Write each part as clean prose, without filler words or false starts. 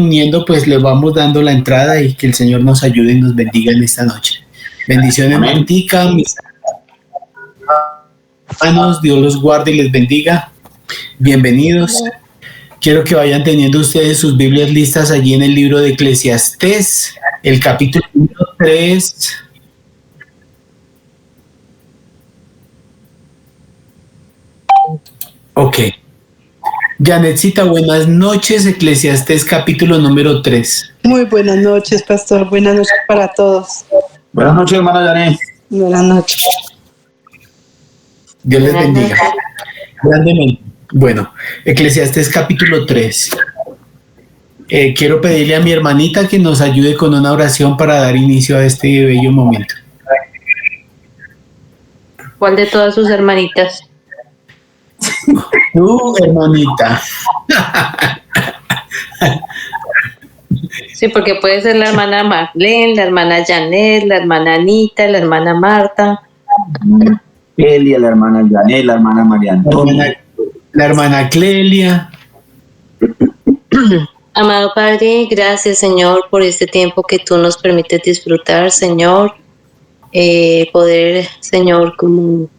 uniendo, pues le vamos dando la entrada y que el Señor nos ayude y nos bendiga en esta noche. Bendiciones, Mantica, mis hermanos, Dios los guarde y les bendiga. Bienvenidos. Quiero que vayan teniendo ustedes sus Biblias listas allí en el libro de Eclesiastés, el capítulo 3. Ok. Janetcita, buenas noches. Eclesiastés capítulo número 3. Muy buenas noches, pastor. Buenas noches para todos. Buenas noches, hermana Janet. Buenas noches. Dios les bendiga. Grandemente. Bueno, Eclesiastés capítulo 3. Quiero pedirle a mi hermanita que nos ayude con una oración para dar inicio a este bello momento. ¿Cuál de todas sus hermanitas? Tú, hermanita. Sí, porque puede ser la hermana Marlene, la hermana Janet, la hermana Anita, la hermana Marta. Elia, la hermana Janet, la hermana María Antonia. La hermana Clelia. Amado Padre, gracias, Señor, por este tiempo que tú nos permites disfrutar, Señor. Poder, Señor, como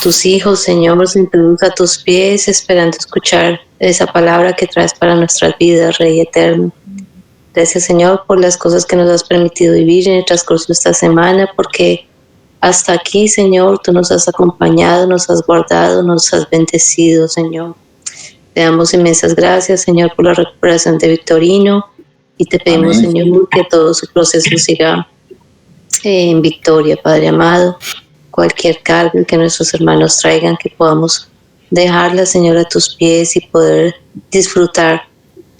tus hijos, Señor, sentados a tus pies, esperando escuchar esa palabra que traes para nuestras vidas, Rey eterno. Gracias, Señor, por las cosas que nos has permitido vivir en el transcurso de esta semana, porque hasta aquí, Señor, tú nos has acompañado, nos has guardado, nos has bendecido, Señor. Te damos inmensas gracias, Señor, por la recuperación de Victorino y te pedimos, amén, Señor, que todo su proceso siga en victoria, Padre amado. Cualquier carga que nuestros hermanos traigan, que podamos dejarla, Señor, a tus pies y poder disfrutar,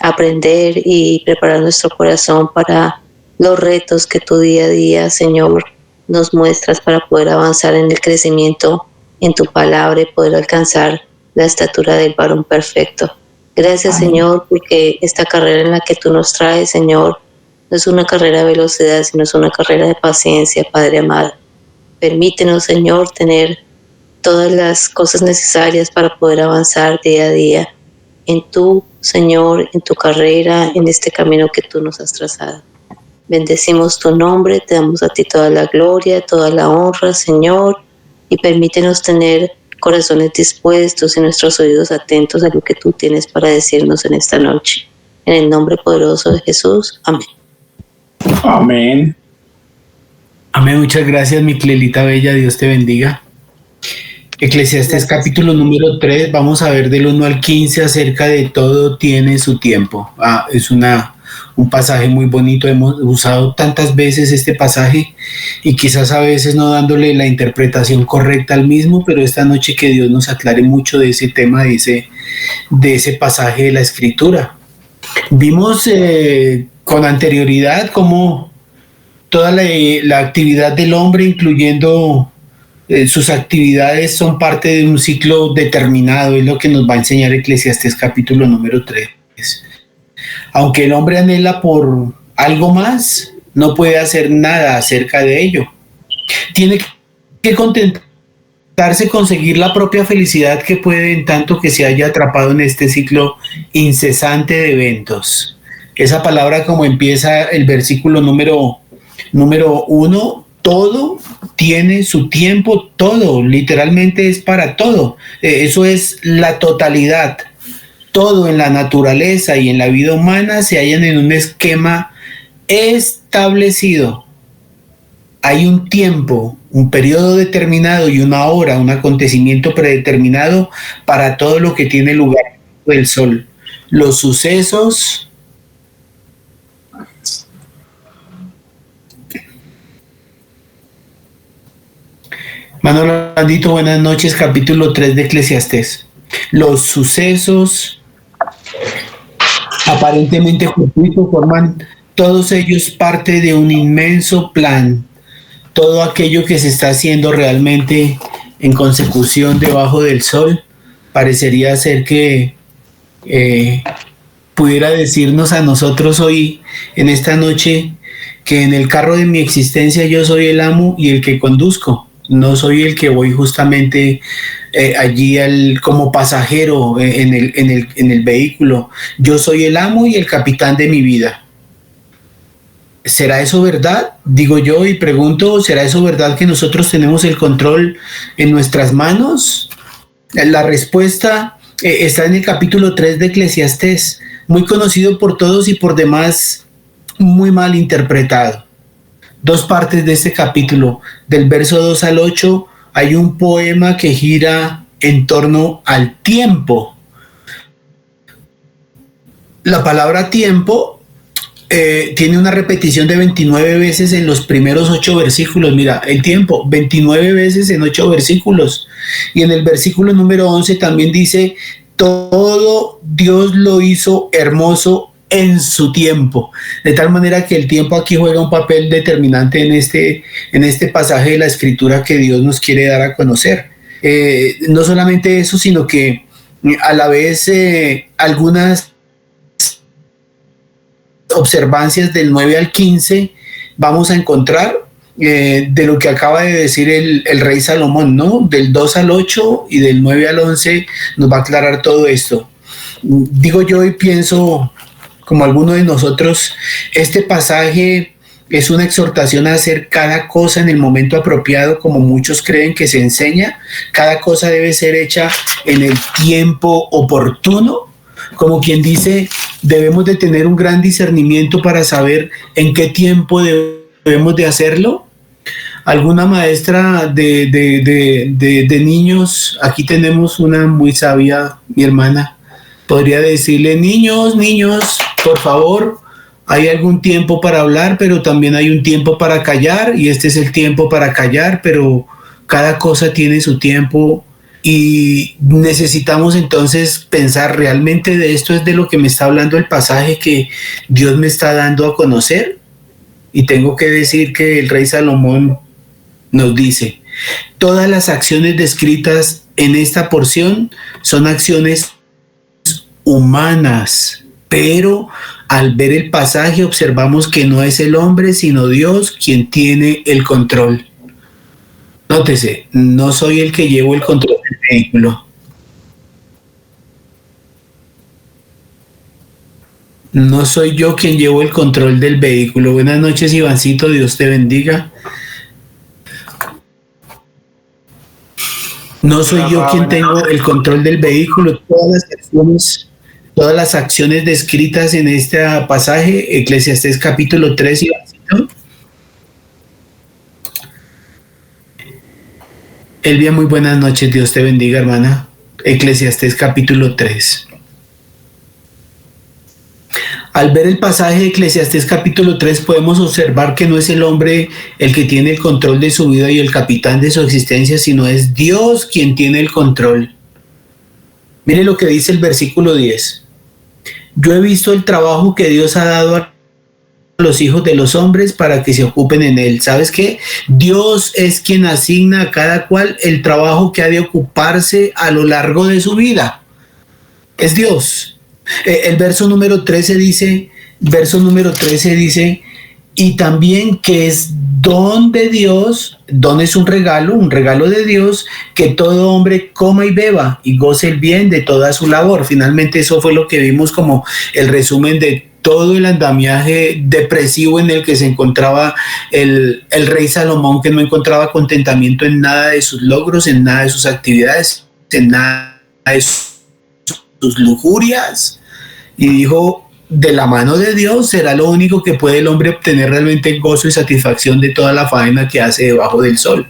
aprender y preparar nuestro corazón para los retos que tú día a día, Señor, nos muestras para poder avanzar en el crecimiento en tu palabra y poder alcanzar la estatura del varón perfecto. Gracias, amén, Señor, porque esta carrera en la que tú nos traes, Señor, no es una carrera de velocidad, sino es una carrera de paciencia, Padre amado. Permítenos, Señor, tener todas las cosas necesarias para poder avanzar día a día en tu, Señor, en tu carrera, en este camino que tú nos has trazado. Bendecimos tu nombre, te damos a ti toda la gloria, toda la honra, Señor, y permítenos tener corazones dispuestos y nuestros oídos atentos a lo que tú tienes para decirnos en esta noche. En el nombre poderoso de Jesús, amén. Amén. Amén, muchas gracias, mi Clelita bella, Dios te bendiga. Eclesiastés capítulo número 3, vamos a ver del 1 al 15 acerca de todo tiene su tiempo. Es un pasaje muy bonito, hemos usado tantas veces este pasaje y quizás a veces no dándole la interpretación correcta al mismo, pero esta noche que Dios nos aclare mucho de ese tema, de ese pasaje de la Escritura. Vimos con anterioridad cómo toda la actividad del hombre, incluyendo sus actividades, son parte de un ciclo determinado, es lo que nos va a enseñar Eclesiastés capítulo número 3. Aunque el hombre anhela por algo más, no puede hacer nada acerca de ello. Tiene que contentarse con conseguir la propia felicidad que puede, en tanto que se haya atrapado en este ciclo incesante de eventos. Esa palabra, como empieza el versículo número 1, todo tiene su tiempo, todo, literalmente es para todo. Eso es la totalidad. Todo en la naturaleza y en la vida humana se hallan en un esquema establecido. Hay un tiempo, un periodo determinado y una hora, un acontecimiento predeterminado para todo lo que tiene lugar del sol. Los sucesos Manolo Bandito, buenas noches, capítulo 3 de Eclesiastés. Los sucesos aparentemente fortuitos forman todos ellos parte de un inmenso plan. Todo aquello que se está haciendo realmente en consecución debajo del sol parecería ser que pudiera decirnos a nosotros hoy, en esta noche, que en el carro de mi existencia yo soy el amo y el que conduzco. No soy el que voy justamente allí como pasajero en el vehículo. Yo soy el amo y el capitán de mi vida. ¿Será eso verdad? Digo yo y pregunto, ¿será eso verdad que nosotros tenemos el control en nuestras manos? La respuesta está en el capítulo 3 de Eclesiastés, muy conocido por todos y por demás muy mal interpretado. Dos partes de este capítulo, del verso 2 al 8, hay un poema que gira en torno al tiempo. La palabra tiempo tiene una repetición de 29 veces en los primeros 8 versículos. Mira, el tiempo, 29 veces en 8 versículos. Y en el versículo número 11 también dice, todo Dios lo hizo hermoso en su tiempo. De tal manera que el tiempo aquí juega un papel determinante en este pasaje de la Escritura que Dios nos quiere dar a conocer. No solamente eso, sino que a la vez algunas observancias del 9 al 15 vamos a encontrar de lo que acaba de decir el rey Salomón, ¿no? Del 2 al 8 y del 9 al 11 nos va a aclarar todo esto. Digo yo y pienso, como alguno de nosotros, este pasaje es una exhortación a hacer cada cosa en el momento apropiado, como muchos creen que se enseña. Cada cosa debe ser hecha en el tiempo oportuno. Como quien dice, debemos de tener un gran discernimiento para saber en qué tiempo debemos de hacerlo. Alguna maestra de niños, aquí tenemos una muy sabia, mi hermana, podría decirle, niños, por favor, hay algún tiempo para hablar, pero también hay un tiempo para callar, y este es el tiempo para callar, pero cada cosa tiene su tiempo. Y necesitamos entonces pensar, ¿realmente de esto es de lo que me está hablando el pasaje que Dios me está dando a conocer? Y tengo que decir que el rey Salomón nos dice, todas las acciones descritas en esta porción son acciones humanas, pero al ver el pasaje observamos que no es el hombre, sino Dios quien tiene el control. Nótese, no soy el que llevo el control del vehículo. No soy yo quien llevo el control del vehículo. Buenas noches, Ivancito, Dios te bendiga. No soy yo quien tengo el control del vehículo. Todas las acciones descritas en este pasaje, Eclesiastés capítulo 3, Ivancito. Elvia, muy buenas noches, Dios te bendiga, hermana. Eclesiastés capítulo 3. Al ver el pasaje de Eclesiastés capítulo 3 podemos observar que no es el hombre el que tiene el control de su vida y el capitán de su existencia, sino es Dios quien tiene el control. Mire lo que dice el versículo 10. Yo he visto el trabajo que Dios ha dado a los hijos de los hombres para que se ocupen en él. ¿Sabes qué? Dios es quien asigna a cada cual el trabajo que ha de ocuparse a lo largo de su vida. Es Dios. El verso número 13 dice, y también que es don de Dios, don es un regalo de Dios, que todo hombre coma y beba y goce el bien de toda su labor. Finalmente eso fue lo que vimos como el resumen de todo el andamiaje depresivo en el que se encontraba el rey Salomón, que no encontraba contentamiento en nada de sus logros, en nada de sus actividades, en nada de sus lujurias, y dijo, de la mano de Dios será lo único que puede el hombre obtener realmente gozo y satisfacción de toda la faena que hace debajo del sol.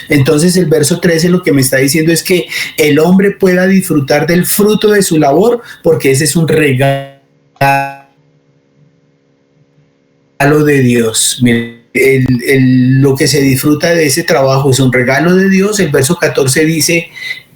Entonces el verso 13 lo que me está diciendo es que el hombre pueda disfrutar del fruto de su labor, porque ese es un regalo de Dios. Miren, lo que se disfruta de ese trabajo es un regalo de Dios. El verso 14 dice,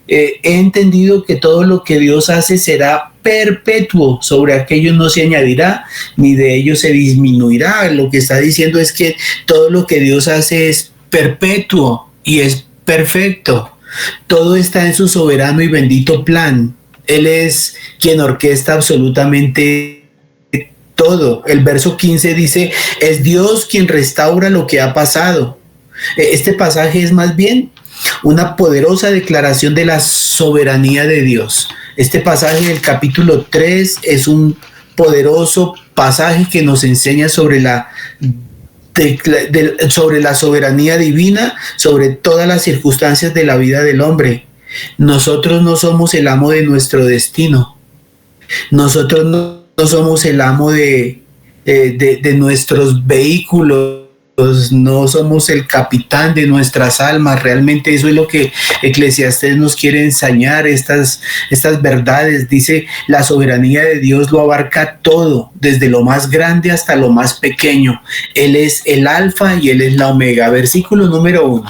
he entendido que todo lo que Dios hace será perpetuo, sobre aquello no se añadirá, ni de ello se disminuirá. Lo que está diciendo es que todo lo que Dios hace es perpetuo y es perfecto. Todo está en su soberano y bendito plan. Él es quien orquesta absolutamente todo. El verso 15 dice, es Dios quien restaura lo que ha pasado. Este pasaje es más bien una poderosa declaración de la soberanía de Dios. Este pasaje del capítulo 3 es un poderoso pasaje que nos enseña sobre la soberanía divina, sobre todas las circunstancias de la vida del hombre. Nosotros no somos el amo de nuestro destino. Nosotros no somos el amo de nuestros vehículos. No somos el capitán de nuestras almas. Realmente eso es lo que Eclesiastés nos quiere enseñar, estas verdades. Dice, la soberanía de Dios lo abarca todo, desde lo más grande hasta lo más pequeño. Él es el alfa y Él es la omega. Versículo número 1.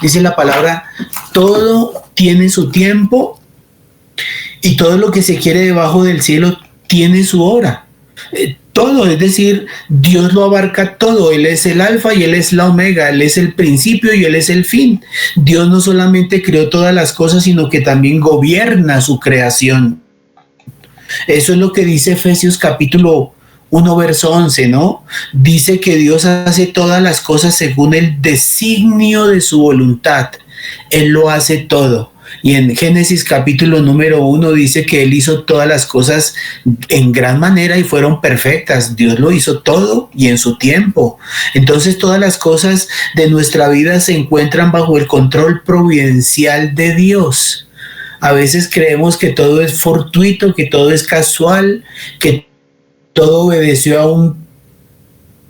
Dice la palabra, todo tiene su tiempo y todo lo que se quiere debajo del cielo tiene su hora. Todo, es decir, Dios lo abarca todo. Él es el alfa y Él es la omega, Él es el principio y Él es el fin. Dios no solamente creó todas las cosas, sino que también gobierna su creación. Eso es lo que dice Efesios capítulo 1, verso 11, ¿no? Dice que Dios hace todas las cosas según el designio de su voluntad. Él lo hace todo. Y en Génesis capítulo número 1 dice que Él hizo todas las cosas en gran manera y fueron perfectas. Dios lo hizo todo y en su tiempo. Entonces todas las cosas de nuestra vida se encuentran bajo el control providencial de Dios. A veces creemos que todo es fortuito, que todo es casual, que todo obedeció a un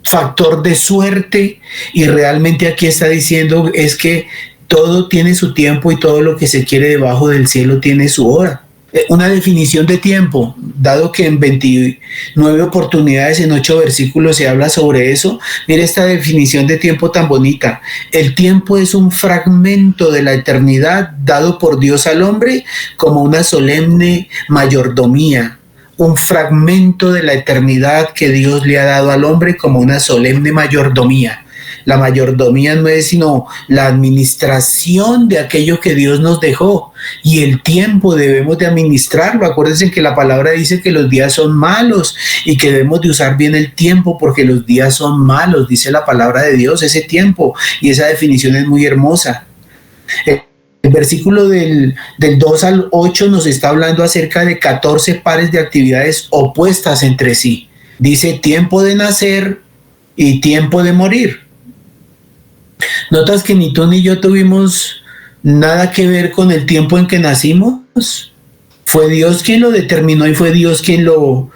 factor de suerte, y realmente aquí está diciendo es que todo tiene su tiempo y todo lo que se quiere debajo del cielo tiene su hora. Una definición de tiempo, dado que en 29 oportunidades en 8 versículos se habla sobre eso. Mira esta definición de tiempo tan bonita. El tiempo es un fragmento de la eternidad dado por Dios al hombre como una solemne mayordomía. Un fragmento de la eternidad que Dios le ha dado al hombre como una solemne mayordomía. La mayordomía no es sino la administración de aquello que Dios nos dejó, y el tiempo debemos de administrarlo. Acuérdense que la palabra dice que los días son malos y que debemos de usar bien el tiempo porque los días son malos, dice la palabra de Dios, ese tiempo, y esa definición es muy hermosa. El versículo del 2 al 8 nos está hablando acerca de 14 pares de actividades opuestas entre sí. Dice tiempo de nacer y tiempo de morir. ¿Notas que ni tú ni yo tuvimos nada que ver con el tiempo en que nacimos? Fue Dios quien lo determinó y fue Dios quien lo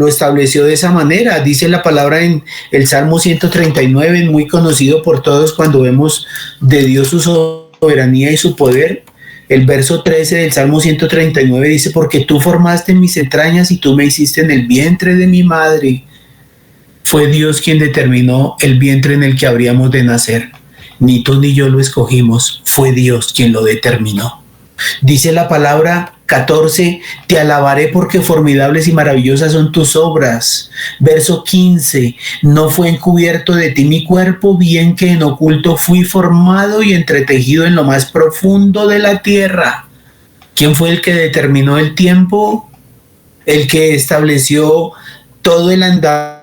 estableció de esa manera. Dice la palabra en el Salmo 139, muy conocido por todos cuando vemos de Dios su soberanía y su poder. El verso 13 del Salmo 139 dice, porque tú formaste mis entrañas y tú me hiciste en el vientre de mi madre. Fue Dios quien determinó el vientre en el que habríamos de nacer. Ni tú ni yo lo escogimos, fue Dios quien lo determinó. Dice la palabra 14, te alabaré porque formidables y maravillosas son tus obras. Verso 15, no fue encubierto de ti mi cuerpo, bien que en oculto fui formado y entretejido en lo más profundo de la tierra. ¿Quién fue el que determinó el tiempo? El que estableció todo el andamiaje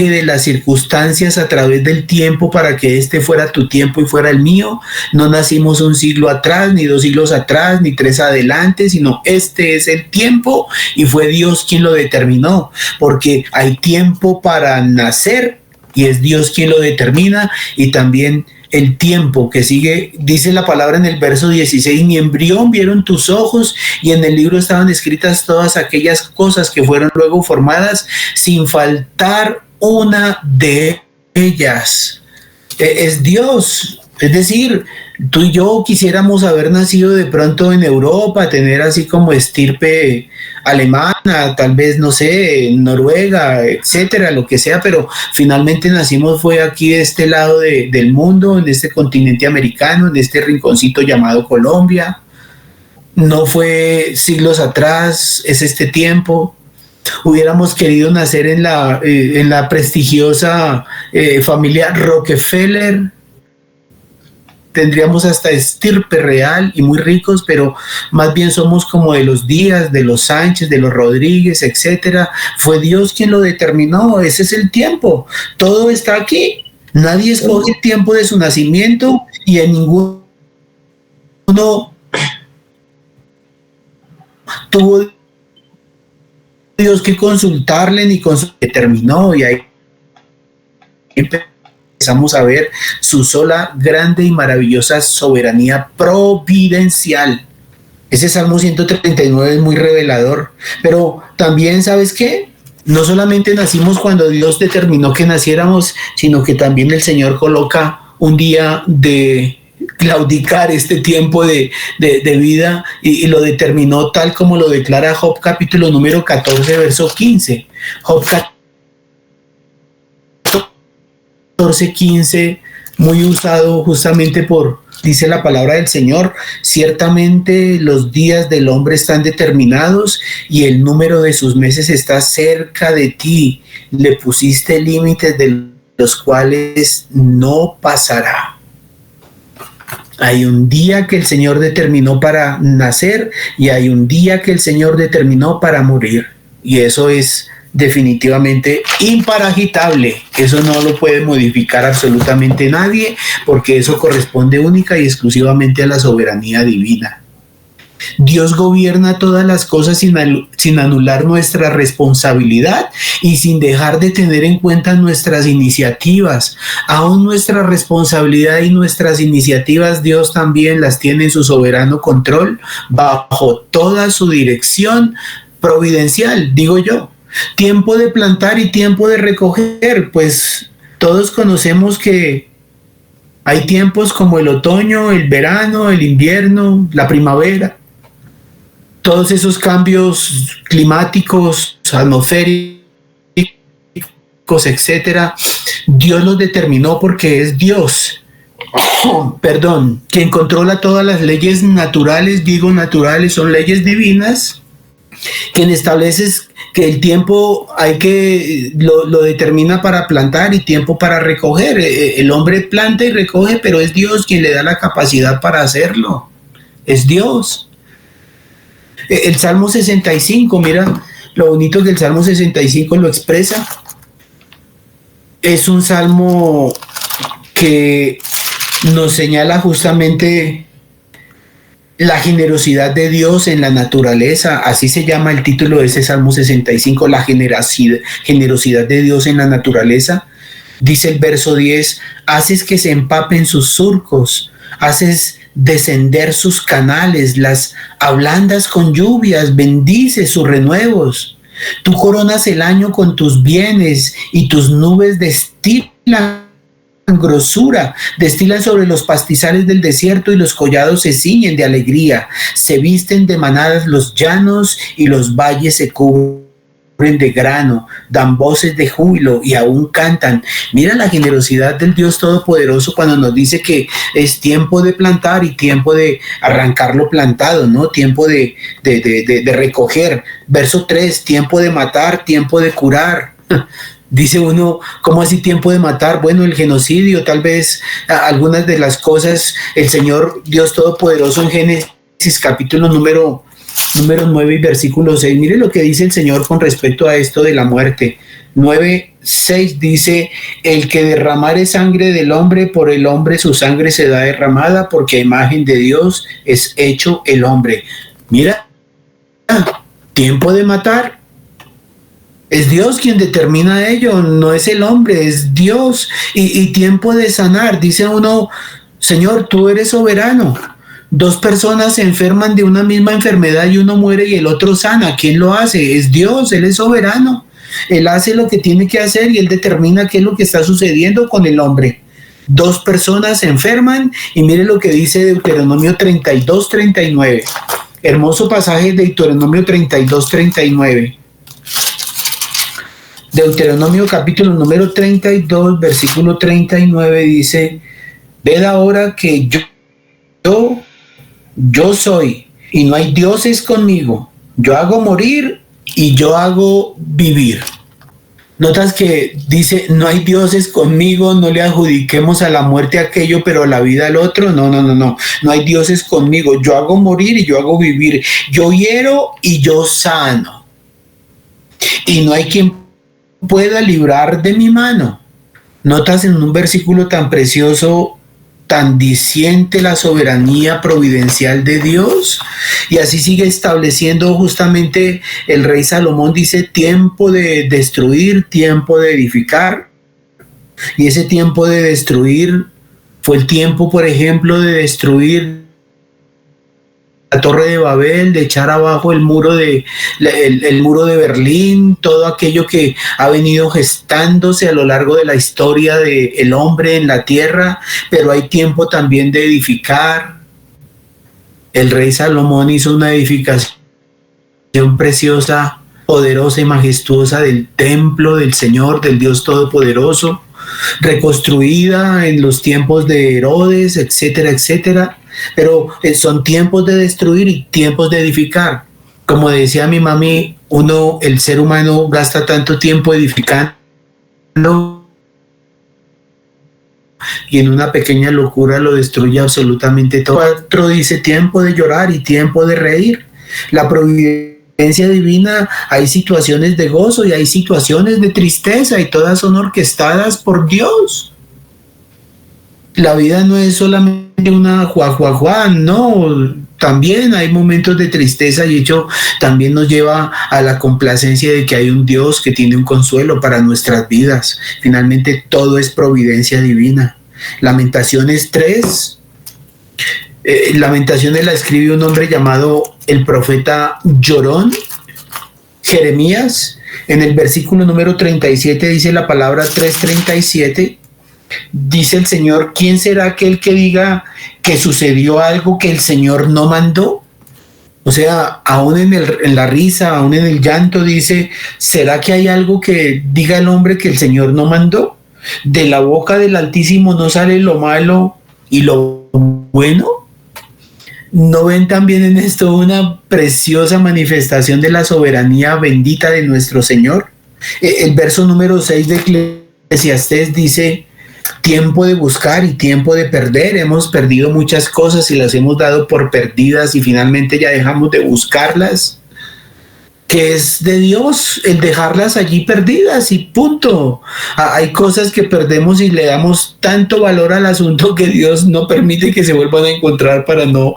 de las circunstancias a través del tiempo para que este fuera tu tiempo y fuera el mío. No nacimos un siglo atrás, ni 2 siglos atrás, ni 3 adelante, sino este es el tiempo y fue Dios quien lo determinó, porque hay tiempo para nacer y es Dios quien lo determina, y también el tiempo que sigue, dice la palabra en el verso 16, ni embrión vieron tus ojos, y en el libro estaban escritas todas aquellas cosas que fueron luego formadas, sin faltar una de ellas. Es Dios. Es decir, tú y yo quisiéramos haber nacido de pronto en Europa, tener así como estirpe alemana, tal vez, no sé, Noruega, etcétera, lo que sea, pero finalmente nacimos fue aquí de este lado del mundo, en este continente americano, en este rinconcito llamado Colombia. No fue siglos atrás, es este tiempo. Hubiéramos querido nacer en la prestigiosa familia Rockefeller. Tendríamos hasta estirpe real y muy ricos, pero más bien somos como de los Díaz, de los Sánchez, de los Rodríguez, etcétera. Fue Dios quien lo determinó, ese es el tiempo. Todo está aquí. Nadie escoge el tiempo de su nacimiento y en ninguno tuvo Dios que consultarle ni determinó, y ahí empezamos a ver su sola grande y maravillosa soberanía providencial. Ese Salmo 139 es muy revelador, pero también, ¿sabes qué? No solamente nacimos cuando Dios determinó que naciéramos, sino que también el Señor coloca un día de claudicar este tiempo de vida y lo determinó tal como lo declara Job capítulo número 14, verso 15. Job 14, 15, muy usado justamente dice la palabra del Señor: ciertamente los días del hombre están determinados y el número de sus meses está cerca de ti. Le pusiste límites de los cuales no pasará. Hay un día que el Señor determinó para nacer y hay un día que el Señor determinó para morir. Y eso es definitivamente imparagitable. Eso no lo puede modificar absolutamente nadie, porque eso corresponde única y exclusivamente a la soberanía divina. Dios gobierna todas las cosas sin anular nuestra responsabilidad y sin dejar de tener en cuenta nuestras iniciativas. Aún nuestra responsabilidad y nuestras iniciativas, Dios también las tiene en su soberano control, bajo toda su dirección providencial, digo yo. Tiempo de plantar y tiempo de recoger, pues todos conocemos que hay tiempos como el otoño, el verano, el invierno, la primavera. Todos esos cambios climáticos, atmosféricos, etcétera, Dios los determinó porque es Dios. Quien controla todas las leyes naturales, digo naturales, son leyes divinas, quien establece que el tiempo lo determina para plantar y tiempo para recoger. El hombre planta y recoge, pero es Dios quien le da la capacidad para hacerlo. Es Dios. El Salmo 65, mira lo bonito que el Salmo 65 lo expresa. Es un salmo que nos señala justamente la generosidad de Dios en la naturaleza. Así se llama el título de ese Salmo 65, la generosidad de Dios en la naturaleza. Dice el verso 10: haces que se empapen sus surcos, haces descender sus canales, las ablandas con lluvias, bendices sus renuevos. Tú coronas el año con tus bienes y tus nubes destilan grosura, destilan sobre los pastizales del desierto y los collados se ciñen de alegría. Se visten de manadas los llanos y los valles se cubren de grano, dan voces de júbilo y aún cantan. Mira la generosidad del Dios Todopoderoso cuando nos dice que es tiempo de plantar y tiempo de arrancar lo plantado, ¿no? Tiempo de recoger. Verso 3, tiempo de matar, tiempo de curar. Dice uno, ¿cómo así tiempo de matar? Bueno, el genocidio, tal vez algunas de las cosas, el Señor Dios Todopoderoso en Génesis capítulo número 9 y versículo 6. Mire lo que dice el Señor con respecto a esto de la muerte. 9:6 dice: el que derramare sangre del hombre, por el hombre su sangre se da derramada, porque a imagen de Dios es hecho el hombre. Mira, tiempo de matar. Es Dios quien determina ello, no es el hombre, es Dios. Y tiempo de sanar, dice uno, Señor, tú eres soberano. 2 personas se enferman de una misma enfermedad y uno muere y el otro sana. ¿Quién lo hace? Es Dios, Él es soberano. Él hace lo que tiene que hacer y Él determina qué es lo que está sucediendo con el hombre. 2 personas se enferman y mire lo que dice Deuteronomio 32:39. Hermoso pasaje de Deuteronomio 32:39. Deuteronomio capítulo número 32, versículo 39 dice: ved ahora que yo soy y no hay dioses conmigo. Yo hago morir y yo hago vivir. Notas que dice, no hay dioses conmigo, no le adjudiquemos a la muerte aquello, pero a la vida al otro. No hay dioses conmigo. Yo hago morir y yo hago vivir. Yo hiero y yo sano. Y no hay quien pueda librar de mi mano. Notas en un versículo tan precioso, tan diciente la soberanía providencial de Dios, y así sigue estableciendo justamente el rey Salomón, dice tiempo de destruir, tiempo de edificar, y ese tiempo de destruir fue el tiempo, por ejemplo, de destruir la Torre de Babel, de echar abajo el muro de Berlín, todo aquello que ha venido gestándose a lo largo de la historia del hombre en la tierra, pero hay tiempo también de edificar. El rey Salomón hizo una edificación preciosa, poderosa y majestuosa del templo del Señor, del Dios Todopoderoso, reconstruida en los tiempos de Herodes, etcétera, etcétera. Pero son tiempos de destruir y tiempos de edificar. Como decía mi mami, el ser humano gasta tanto tiempo edificando y en una pequeña locura lo destruye absolutamente todo. 4 dice tiempo de llorar y tiempo de reír. La providencia divina, hay situaciones de gozo y hay situaciones de tristeza, y todas son orquestadas por Dios. La vida no es solamente una juajuajuá, no, también hay momentos de tristeza, y ello también nos lleva a la complacencia de que hay un Dios que tiene un consuelo para nuestras vidas. Finalmente todo es providencia divina. Lamentaciones 3, Lamentaciones la escribe un hombre llamado el profeta Llorón, Jeremías. En el versículo número 37 dice la palabra 3:37. Dice el Señor, ¿quién será aquel que diga que sucedió algo que el Señor no mandó? O sea, aún en la risa, aún en el llanto, dice, ¿será que hay algo que diga el hombre que el Señor no mandó? De la boca del Altísimo no sale lo malo y lo bueno. ¿No ven también en esto una preciosa manifestación de la soberanía bendita de nuestro Señor? El verso número 6 de Eclesiastés dice, tiempo de buscar y tiempo de perder. Hemos perdido muchas cosas y las hemos dado por perdidas, y finalmente ya dejamos de buscarlas. Que es de Dios el dejarlas allí perdidas y punto. Hay cosas que perdemos y le damos tanto valor al asunto que Dios no permite que se vuelvan a encontrar para no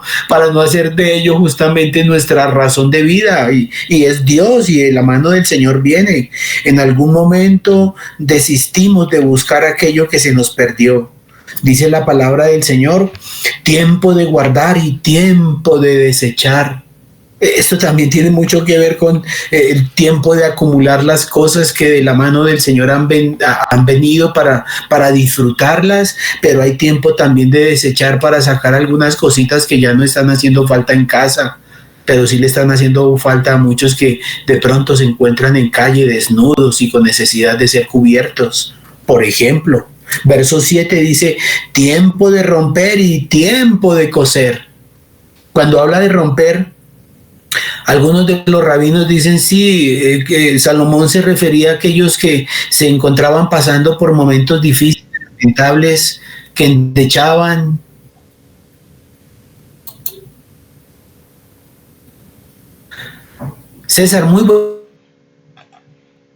hacer de ello justamente nuestra razón de vida. Y es Dios, y de la mano del Señor viene. En algún momento desistimos de buscar aquello que se nos perdió. Dice la palabra del Señor, tiempo de guardar y tiempo de desechar. Esto también tiene mucho que ver con el tiempo de acumular las cosas que de la mano del Señor han venido para disfrutarlas, pero hay tiempo también de desechar para sacar algunas cositas que ya no están haciendo falta en casa, pero sí le están haciendo falta a muchos que de pronto se encuentran en calle desnudos y con necesidad de ser cubiertos. Por ejemplo, verso 7 dice, tiempo de romper y tiempo de coser. Cuando habla de romper, algunos de los rabinos dicen sí, que Salomón se refería a aquellos que se encontraban pasando por momentos difíciles, lamentables, que endechaban. César, muy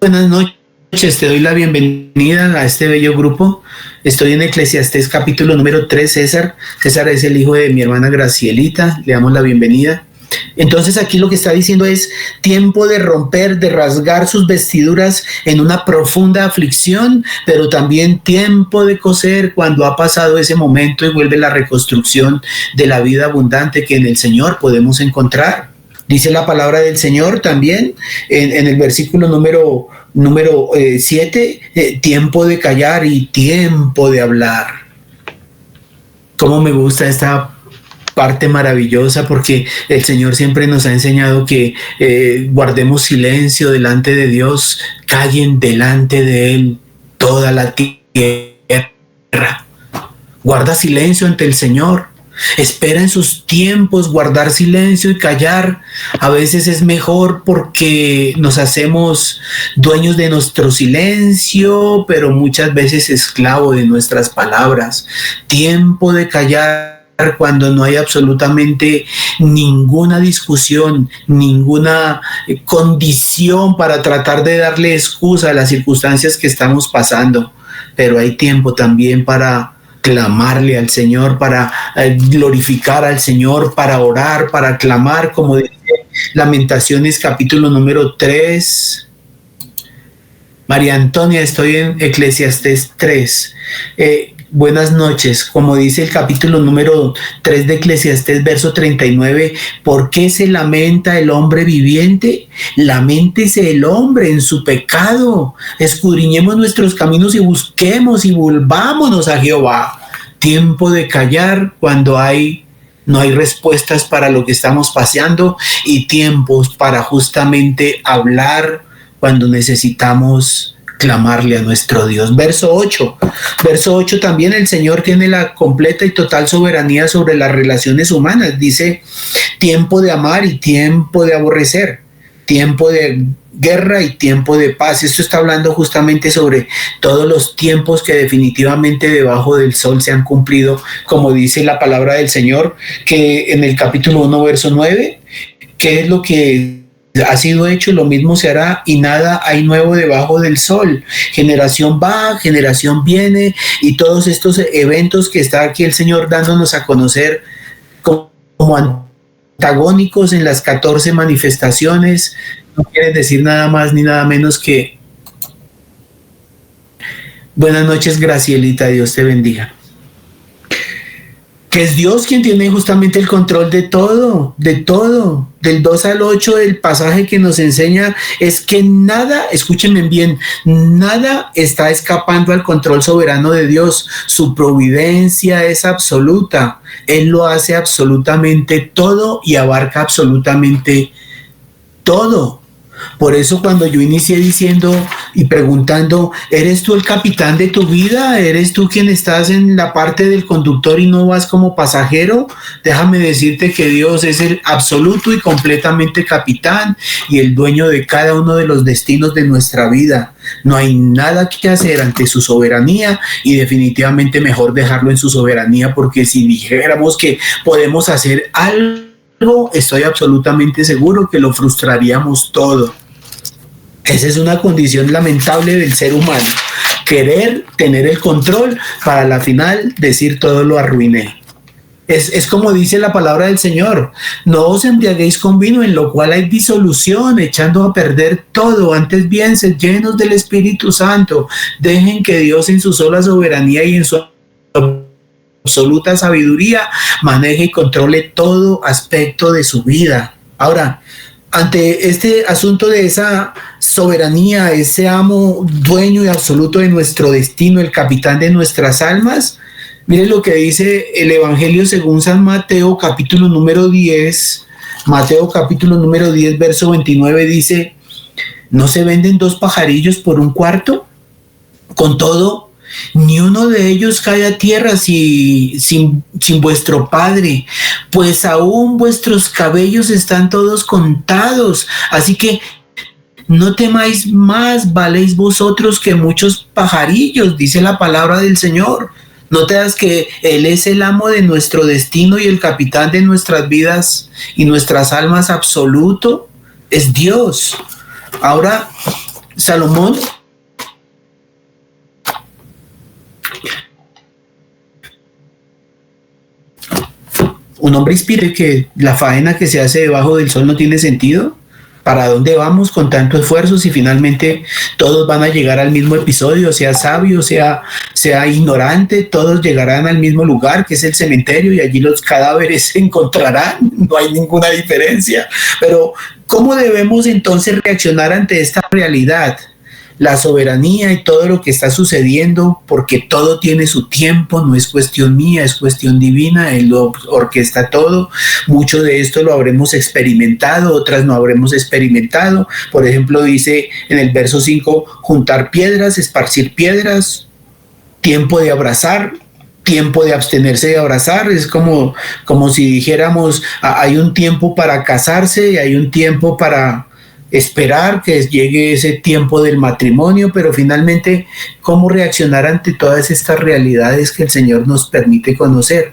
buenas noches, te doy la bienvenida a este bello grupo. Estoy en Eclesiastés capítulo número 3, César. César es el hijo de mi hermana Gracielita, le damos la bienvenida. Entonces aquí lo que está diciendo es tiempo de romper, de rasgar sus vestiduras en una profunda aflicción, pero también tiempo de coser cuando ha pasado ese momento y vuelve la reconstrucción de la vida abundante que en el Señor podemos encontrar. Dice la palabra del Señor también en el versículo número 7, tiempo de callar y tiempo de hablar. Cómo me gusta esta parte maravillosa, porque el Señor siempre nos ha enseñado que guardemos silencio delante de Dios, callen delante de Él toda la tierra. Guarda silencio ante el Señor. Espera en sus tiempos guardar silencio y callar. A veces es mejor porque nos hacemos dueños de nuestro silencio, pero muchas veces esclavo de nuestras palabras. Tiempo de callar cuando no hay absolutamente ninguna discusión, ninguna condición para tratar de darle excusa a las circunstancias que estamos pasando. pero hay tiempo también para clamarle al Señor, para glorificar al Señor, para orar, para clamar, como dice Lamentaciones capítulo número 3. María Antonia, estoy en Eclesiastés 3. Buenas noches. Como dice el capítulo número 3 de Eclesiastés, verso 39, ¿por qué se lamenta el hombre viviente? Laméntese el hombre en su pecado. Escudriñemos nuestros caminos y busquemos y volvámonos a Jehová. Tiempo de callar cuando no hay respuestas para lo que estamos paseando, y tiempos para justamente hablar cuando necesitamos clamarle a nuestro Dios. Verso 8 también, el Señor tiene la completa y total soberanía sobre las relaciones humanas. Dice, tiempo de amar y tiempo de aborrecer, tiempo de guerra y tiempo de paz. Esto está hablando justamente sobre todos los tiempos que definitivamente debajo del sol se han cumplido, como dice la palabra del Señor, que en el capítulo 1, verso 9, ¿qué es lo que ha sido hecho? Lo mismo se hará y nada hay nuevo debajo del sol. Generación va, generación viene, y todos estos eventos que está aquí el Señor dándonos a conocer como antagónicos en las 14 manifestaciones, no quieren decir nada más ni nada menos que buenas noches, Gracielita, Dios te bendiga. Que es Dios quien tiene justamente el control de todo, del 2 al 8 del pasaje que nos enseña es que nada, escúchenme bien, nada está escapando al control soberano de Dios. Su providencia es absoluta, Él lo hace absolutamente todo y abarca absolutamente todo. Por eso cuando yo inicié diciendo y preguntando, ¿eres tú el capitán de tu vida? ¿Eres tú quien estás en la parte del conductor y no vas como pasajero? Déjame decirte que Dios es el absoluto y completamente capitán y el dueño de cada uno de los destinos de nuestra vida. No hay nada que hacer ante su soberanía y definitivamente mejor dejarlo en su soberanía, porque si dijéramos que podemos hacer algo, estoy absolutamente seguro que lo frustraríamos todo. Esa es una condición lamentable del ser humano, querer tener el control para la final decir todo lo arruiné. Es como dice la palabra del Señor, no os embriaguéis con vino en lo cual hay disolución, echando a perder todo, antes bien sed llenos del Espíritu Santo, dejen que Dios en su sola soberanía y en su absoluta sabiduría maneje y controle todo aspecto de su vida. Ahora, ante este asunto de esa soberanía, ese amo, dueño y absoluto de nuestro destino, el capitán de nuestras almas, miren lo que dice el Evangelio según San Mateo, capítulo número 10, verso 29, dice, ¿no se venden 2 pajarillos por un cuarto? Con todo, ni uno de ellos cae a tierra sin vuestro Padre, pues aún vuestros cabellos están todos contados. Así que no temáis más, valéis vosotros que muchos pajarillos, dice la palabra del Señor. Notas que Él es el amo de nuestro destino y el capitán de nuestras vidas y nuestras almas absoluto, es Dios. Ahora, Salomón, un hombre inspira que la faena que se hace debajo del sol no tiene sentido. ¿Para dónde vamos con tanto esfuerzo si finalmente todos van a llegar al mismo episodio? Sea sabio, sea ignorante, todos llegarán al mismo lugar, que es el cementerio, y allí los cadáveres se encontrarán. No hay ninguna diferencia. Pero ¿cómo debemos entonces reaccionar ante esta realidad? La soberanía y todo lo que está sucediendo, porque todo tiene su tiempo, no es cuestión mía, es cuestión divina, Él lo orquesta todo. Mucho de esto lo habremos experimentado, otras no habremos experimentado. Por ejemplo, dice en el verso 5, juntar piedras, esparcir piedras, tiempo de abrazar, tiempo de abstenerse de abrazar. Es como si dijéramos, hay un tiempo para casarse y hay un tiempo para esperar que llegue ese tiempo del matrimonio, pero finalmente, ¿cómo reaccionar ante todas estas realidades que el Señor nos permite conocer?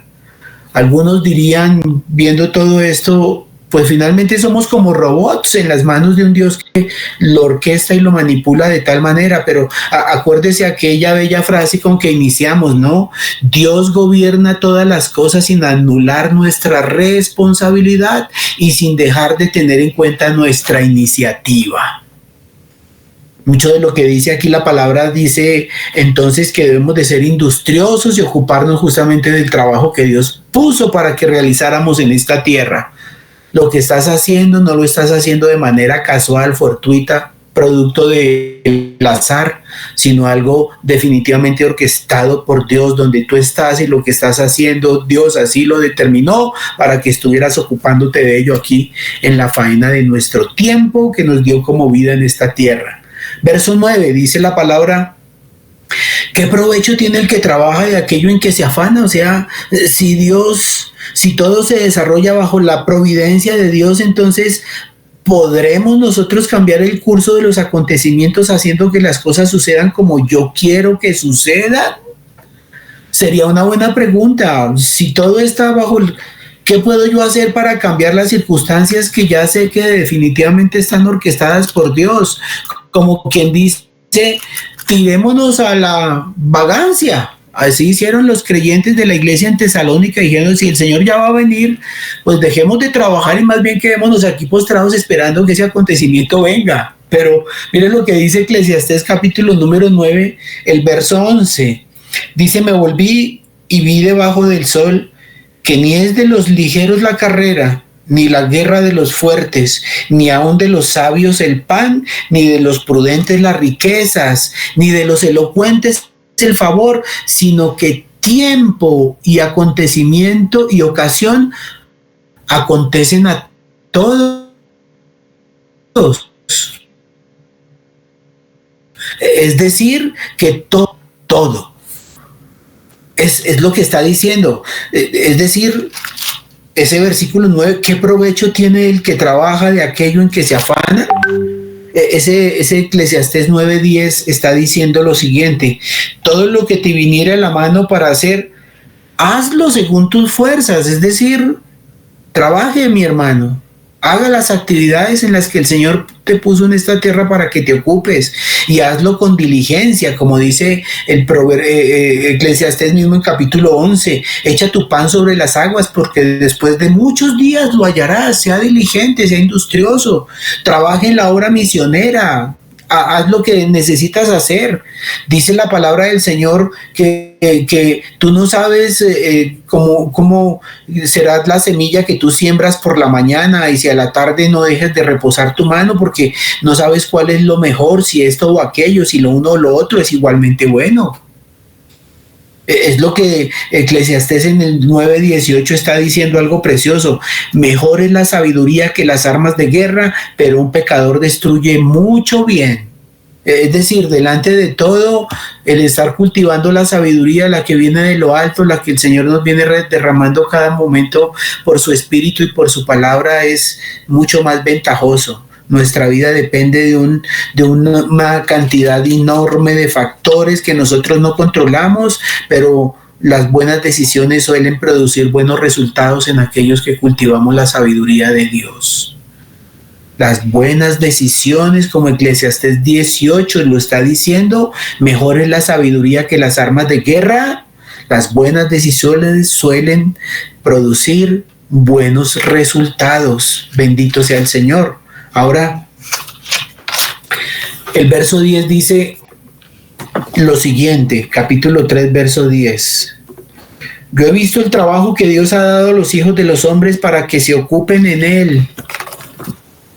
Algunos dirían, viendo todo esto, pues finalmente somos como robots en las manos de un Dios que lo orquesta y lo manipula de tal manera. Pero acuérdese aquella bella frase con que iniciamos, ¿no? Dios gobierna todas las cosas sin anular nuestra responsabilidad y sin dejar de tener en cuenta nuestra iniciativa. Mucho de lo que dice aquí la palabra dice entonces que debemos de ser industriosos y ocuparnos justamente del trabajo que Dios puso para que realizáramos en esta tierra. Lo que estás haciendo no lo estás haciendo de manera casual, fortuita, producto del azar, sino algo definitivamente orquestado por Dios, donde tú estás y lo que estás haciendo, Dios así lo determinó para que estuvieras ocupándote de ello aquí en la faena de nuestro tiempo que nos dio como vida en esta tierra. Verso 9, dice la palabra: ¿qué provecho tiene el que trabaja de aquello en que se afana? O sea, si todo se desarrolla bajo la providencia de Dios, entonces ¿podremos nosotros cambiar el curso de los acontecimientos haciendo que las cosas sucedan como yo quiero que sucedan? Sería una buena pregunta. Si todo está bajo ¿qué puedo yo hacer para cambiar las circunstancias que ya sé que definitivamente están orquestadas por Dios? Como quien dice, tirémonos a la vagancia. Así hicieron los creyentes de la iglesia en Tesalónica, dijeron, si el Señor ya va a venir, pues dejemos de trabajar y más bien quedémonos aquí postrados esperando que ese acontecimiento venga. Pero miren lo que dice Eclesiastés capítulo número 9, el verso 11. Dice, me volví y vi debajo del sol que ni es de los ligeros la carrera, ni la guerra de los fuertes, ni aun de los sabios el pan, ni de los prudentes las riquezas, ni de los elocuentes el favor, sino que tiempo y acontecimiento y ocasión acontecen a todos. Es decir, que todo. Es lo que está diciendo. Es decir, ese versículo 9, ¿qué provecho tiene el que trabaja de aquello en que se afana? Ese Eclesiastés 9:10 está diciendo lo siguiente: todo lo que te viniera a la mano para hacer, hazlo según tus fuerzas. Es decir, trabaje, mi hermano, haga las actividades en las que el Señor te puso en esta tierra para que te ocupes, y hazlo con diligencia, como dice el Eclesiastés mismo en capítulo 11, echa tu pan sobre las aguas, porque después de muchos días lo hallarás. Sea diligente, sea industrioso, trabaje en la obra misionera, haz lo que necesitas hacer. Dice la palabra del Señor que tú no sabes cómo será la semilla que tú siembras por la mañana, y si a la tarde no dejes de reposar tu mano, porque no sabes cuál es lo mejor, si esto o aquello, si lo uno o lo otro es igualmente bueno. Es lo que Eclesiastés en el 9:18 está diciendo, algo precioso. Mejor es la sabiduría que las armas de guerra, pero un pecador destruye mucho bien. Es decir, delante de todo, el estar cultivando la sabiduría, la que viene de lo alto, la que el Señor nos viene derramando cada momento por su Espíritu y por su palabra, es mucho más ventajoso. Nuestra vida depende de una cantidad enorme de factores que nosotros no controlamos, pero las buenas decisiones suelen producir buenos resultados en aquellos que cultivamos la sabiduría de Dios. Las buenas decisiones, como Eclesiastés 18 lo está diciendo, mejor es la sabiduría que las armas de guerra. Las buenas decisiones suelen producir buenos resultados. Bendito sea el Señor. Ahora, el verso 10 dice lo siguiente, capítulo 3, verso 10. Yo he visto el trabajo que Dios ha dado a los hijos de los hombres para que se ocupen en él.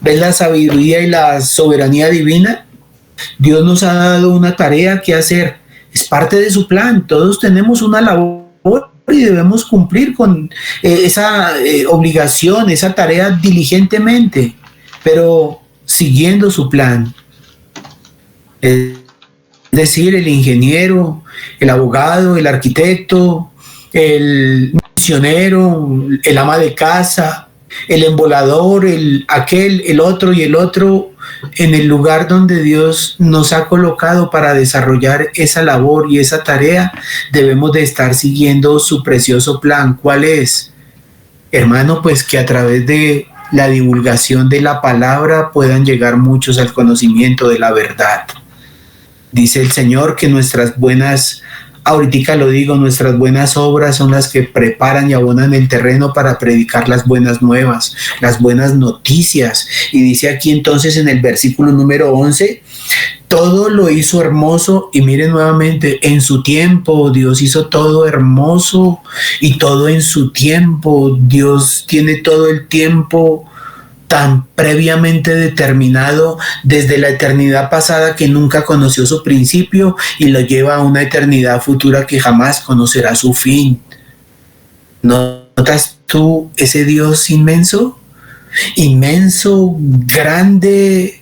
¿Ves la sabiduría y la soberanía divina? Dios nos ha dado una tarea que hacer. Es parte de su plan. Todos tenemos una labor y debemos cumplir con esa obligación, esa tarea diligentemente, pero siguiendo su plan. Es decir, el ingeniero, el abogado, el arquitecto, el misionero, el ama de casa, el embolador, el otro y el otro, en el lugar donde Dios nos ha colocado para desarrollar esa labor y esa tarea, debemos de estar siguiendo su precioso plan. ¿Cuál es? Hermano, pues que a través de la divulgación de la palabra puedan llegar muchos al conocimiento de la verdad. Dice el Señor que nuestras buenas, ahorita lo digo, nuestras buenas obras son las que preparan y abonan el terreno para predicar las buenas nuevas, las buenas noticias. Y dice aquí entonces en el versículo número 11, todo lo hizo hermoso, y miren nuevamente, en su tiempo. Dios hizo todo hermoso y todo en su tiempo. Dios tiene todo el tiempo tan previamente determinado desde la eternidad pasada que nunca conoció su principio y lo lleva a una eternidad futura que jamás conocerá su fin. ¿Notas tú ese Dios inmenso? Inmenso, grande,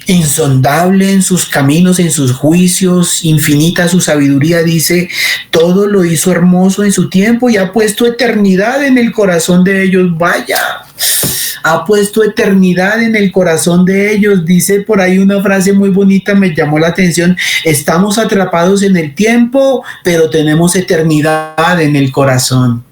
insondable en sus caminos, en sus juicios, infinita su sabiduría. Dice, todo lo hizo hermoso en su tiempo y ha puesto eternidad en el corazón de ellos. Vaya, ha puesto eternidad en el corazón de ellos. Dice por ahí una frase muy bonita, me llamó la atención: estamos atrapados en el tiempo, pero tenemos eternidad en el corazón.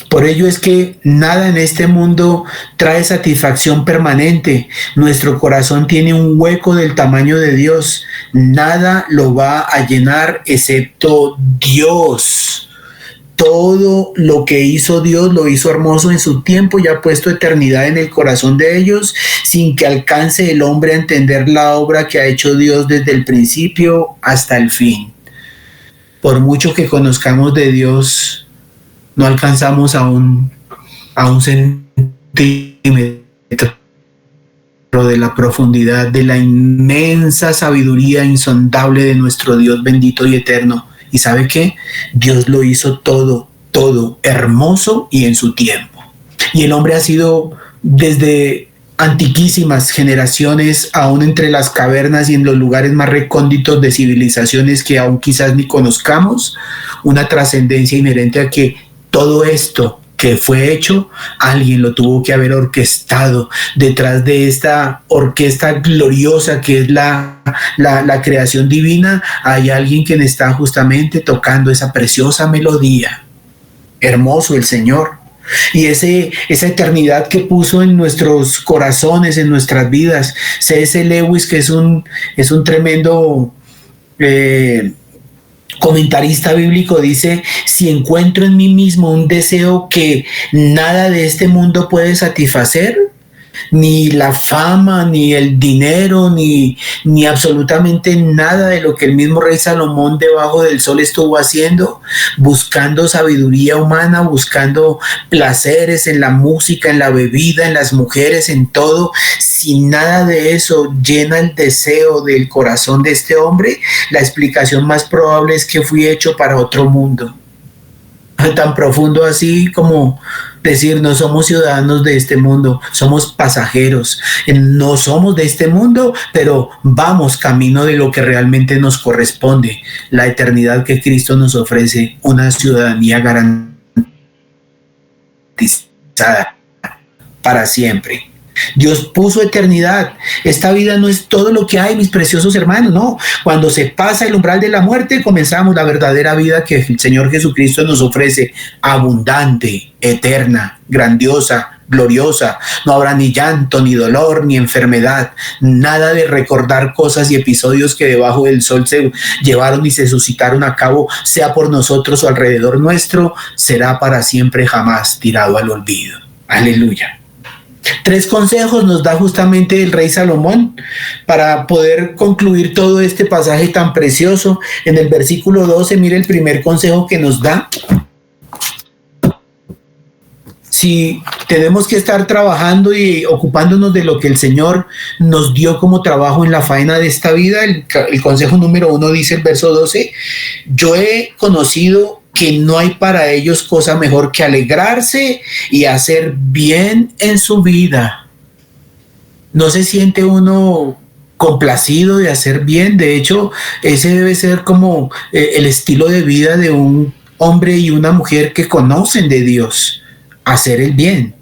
Por ello es que nada en este mundo trae satisfacción permanente. Nuestro corazón tiene un hueco del tamaño de Dios. Nada lo va a llenar excepto Dios. Todo lo que hizo Dios lo hizo hermoso en su tiempo y ha puesto eternidad en el corazón de ellos, sin que alcance el hombre a entender la obra que ha hecho Dios desde el principio hasta el fin. Por mucho que conozcamos de Dios, no alcanzamos a un centímetro de la profundidad de la inmensa sabiduría insondable de nuestro Dios bendito y eterno. ¿Y sabe qué? Dios lo hizo todo hermoso y en su tiempo. Y el hombre ha sido desde antiquísimas generaciones, aún entre las cavernas y en los lugares más recónditos de civilizaciones que aún quizás ni conozcamos, una trascendencia inherente a que todo esto que fue hecho, alguien lo tuvo que haber orquestado. Detrás de esta orquesta gloriosa que es la creación divina, hay alguien quien está justamente tocando esa preciosa melodía. Hermoso el Señor. Y esa eternidad que puso en nuestros corazones, en nuestras vidas. C.S. Lewis, que es un tremendo comentarista bíblico, dice: si encuentro en mí mismo un deseo que nada de este mundo puede satisfacer, ni la fama, ni el dinero, ni absolutamente nada de lo que el mismo rey Salomón debajo del sol estuvo haciendo, buscando sabiduría humana, buscando placeres en la música, en la bebida, en las mujeres, en todo, si nada de eso llena el deseo del corazón de este hombre, la explicación más probable es que fui hecho para otro mundo. Tan profundo así como decir: no somos ciudadanos de este mundo, somos pasajeros. No somos de este mundo, pero vamos camino de lo que realmente nos corresponde, la eternidad que Cristo nos ofrece, una ciudadanía garantizada para siempre. Dios puso eternidad. Esta vida no es todo lo que hay, mis preciosos hermanos, no. Cuando se pasa el umbral de la muerte, comenzamos la verdadera vida que el Señor Jesucristo nos ofrece, abundante, eterna, grandiosa, gloriosa. No habrá ni llanto, ni dolor, ni enfermedad, nada de recordar cosas y episodios que debajo del sol se llevaron y se suscitaron a cabo, sea por nosotros o alrededor nuestro, será para siempre jamás tirado al olvido. Aleluya. 3 consejos nos da justamente el rey Salomón para poder concluir todo este pasaje tan precioso. En el versículo 12, mire el primer consejo que nos da. Si tenemos que estar trabajando y ocupándonos de lo que el Señor nos dio como trabajo en la faena de esta vida, el consejo número 1 dice el verso 12: yo he conocido que no hay para ellos cosa mejor que alegrarse y hacer bien en su vida. ¿No se siente uno complacido de hacer bien? De hecho, ese debe ser como el estilo de vida de un hombre y una mujer que conocen de Dios, hacer el bien.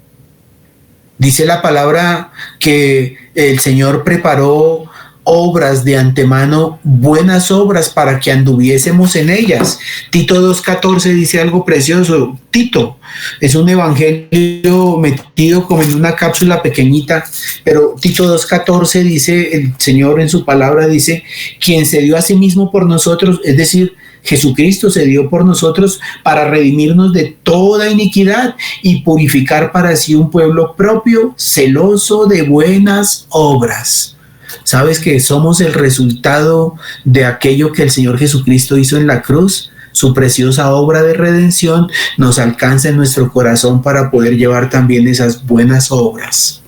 Dice la palabra que el Señor preparó obras de antemano, buenas obras para que anduviésemos en ellas. Tito 2:14 dice algo precioso. Tito es un evangelio metido como en una cápsula pequeñita, pero Tito 2:14 dice, el Señor en su palabra dice, quien se dio a sí mismo por nosotros, es decir, Jesucristo se dio por nosotros para redimirnos de toda iniquidad y purificar para sí un pueblo propio, celoso de buenas obras. ¿Sabes que somos el resultado de aquello que el Señor Jesucristo hizo en la cruz? Su preciosa obra de redención nos alcanza en nuestro corazón para poder llevar también esas buenas obras.